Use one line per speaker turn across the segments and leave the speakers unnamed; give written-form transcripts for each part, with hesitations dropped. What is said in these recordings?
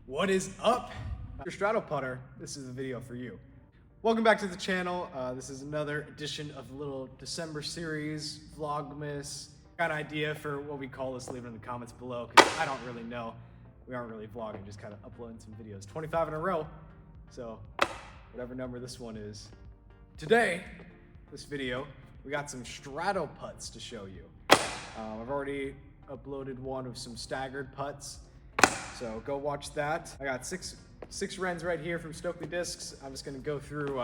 What is up? If you're a straddle putter, this is the video for you. Welcome back to the channel. This is another edition of the little December series, Vlogmas. Got an idea for what we call this, leave it in the comments below, because I don't really know. We aren't really vlogging, just kind of uploading some videos. 25 in a row, so whatever number this one is. Today, this video, we got some straddle putts to show you. I've already uploaded one of some staggered putts, so go watch that. I got six Wrens right here from Stokely Discs. I'm just gonna go through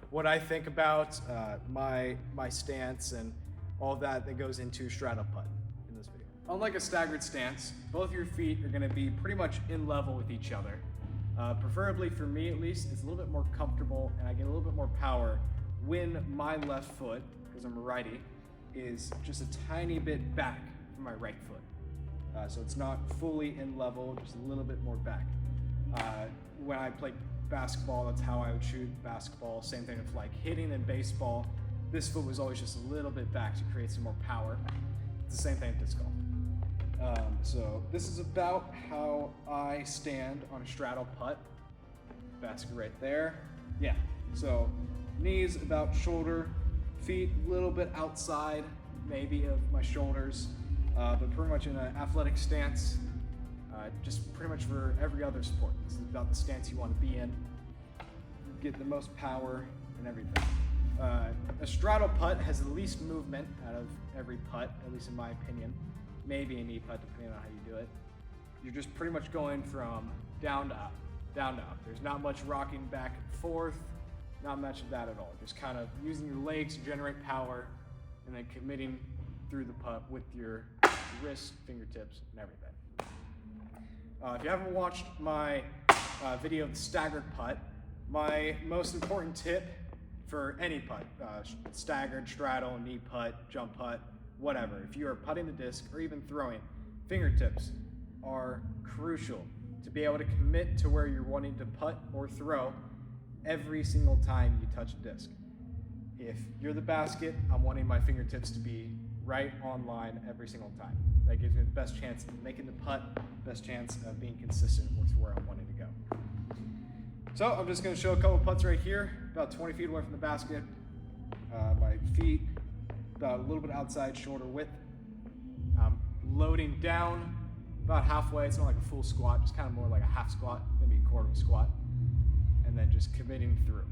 what I think about my stance and all that goes into straddle putt in this video. Unlike a staggered stance, both your feet are gonna be pretty much in level with each other. Preferably for me at least, it's a little bit more comfortable and I get a little bit more power when my left foot, because I'm a righty, is just a tiny bit back from my right foot. So it's not fully in level, just a little bit more back. When I played basketball, that's how I would shoot basketball. Same thing with like hitting in baseball. This foot was always just a little bit back to create some more power. It's the same thing with disc golf. So this is about how I stand on a straddle putt. Basket right there. Yeah, so knees about shoulder, feet a little bit outside maybe of my shoulders, but pretty much in an athletic stance, just pretty much for every other sport. This is about the stance you want to be in. You get the most power and everything. A straddle putt has the least movement out of every putt, at least in my opinion. Maybe a knee putt, depending on how you do it. You're just pretty much going from down to up, down to up. There's not much rocking back and forth, not much of that at all. Just kind of using your legs to generate power and then committing through the putt with your wrists, fingertips, and everything. If you haven't watched my video of the staggered putt, my most important tip for any putt, staggered, straddle, knee putt, jump putt, whatever. If you are putting the disc or even throwing, fingertips are crucial to be able to commit to where you're wanting to putt or throw every single time you touch a disc. If you're the basket, I'm wanting my fingertips to be right on line every single time. That gives me the best chance of making the putt, best chance of being consistent with where I'm wanting to go. So I'm just going to show a couple putts right here, about 20 feet away from the basket. My feet about a little bit outside shoulder width. I'm loading down about halfway. It's not like a full squat, just kind of more like a half squat, maybe a quarter of a squat. And then just committing through.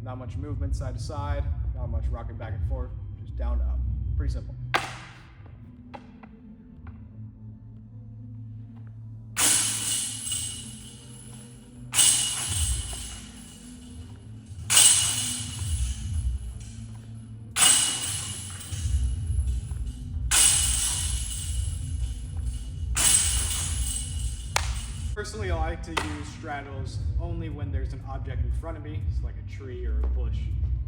Not much movement side to side, not much rocking back and forth, just down to up. Pretty simple. Personally, I like to use straddles only when there's an object in front of me, so like a tree or a bush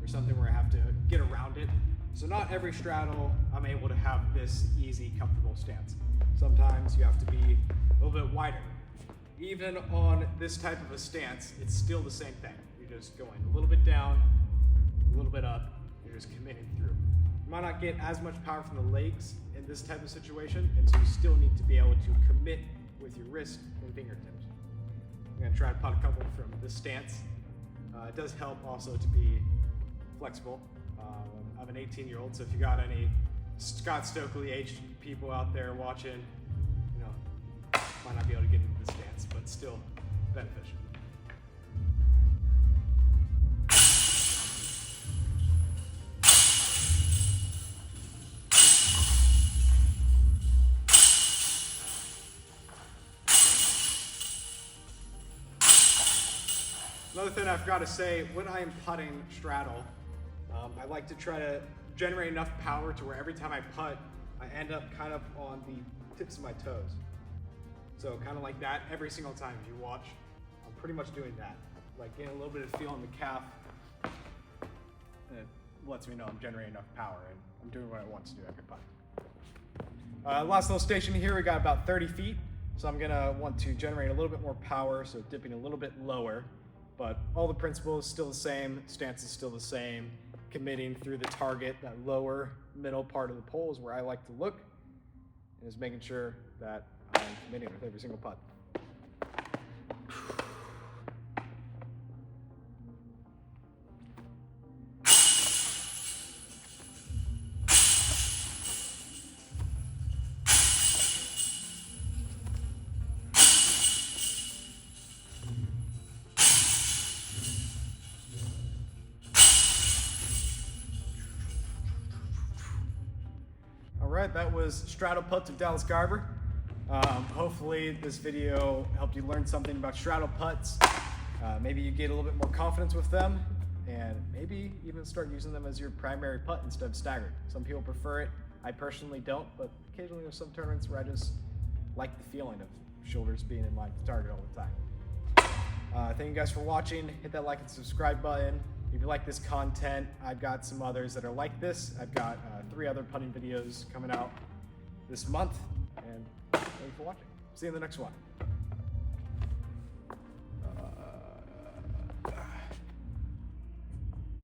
or something where I have to get around it. So not every straddle I'm able to have this easy, comfortable stance. Sometimes you have to be a little bit wider. Even on this type of a stance, it's still the same thing. You're just going a little bit down, a little bit up, you're just committing through. You might not get as much power from the legs in this type of situation, and so you still need to be able to commit with your wrist and fingertips. I'm gonna try to putt a couple from this stance. It does help also to be flexible. I'm an 18-year-old, so if you got any Scott Stokely aged people out there watching, you know, might not be able to get into the stance, but still beneficial. Another thing I forgot to say, when I am putting straddle, I like to try to generate enough power to where every time I putt, I end up kind of on the tips of my toes. So kind of like that every single time. If you watch, I'm pretty much doing that. Like getting a little bit of feel in the calf, and it lets me know I'm generating enough power and I'm doing what I want to do every putt. Last little station here, we got about 30 feet. So I'm gonna want to generate a little bit more power, so dipping a little bit lower. But all the principles still the same, stance is still the same, committing through the target, that lower middle part of the pole is where I like to look, and is making sure that I'm committing with every single putt. that was straddle putts of Dallas Garber. Hopefully this video helped you learn something about straddle putts. Maybe you get a little bit more confidence with them, and maybe even start using them as your primary putt instead of staggered. Some people prefer it. I personally don't, but occasionally there's some tournaments where I just like the feeling of shoulders being in line with the target all the time. Thank you guys for watching. Hit that like and subscribe button. If you like this content, I've got some others that are like this. I've got 3 other putting videos coming out this month, and thank you for watching. See you in the next one.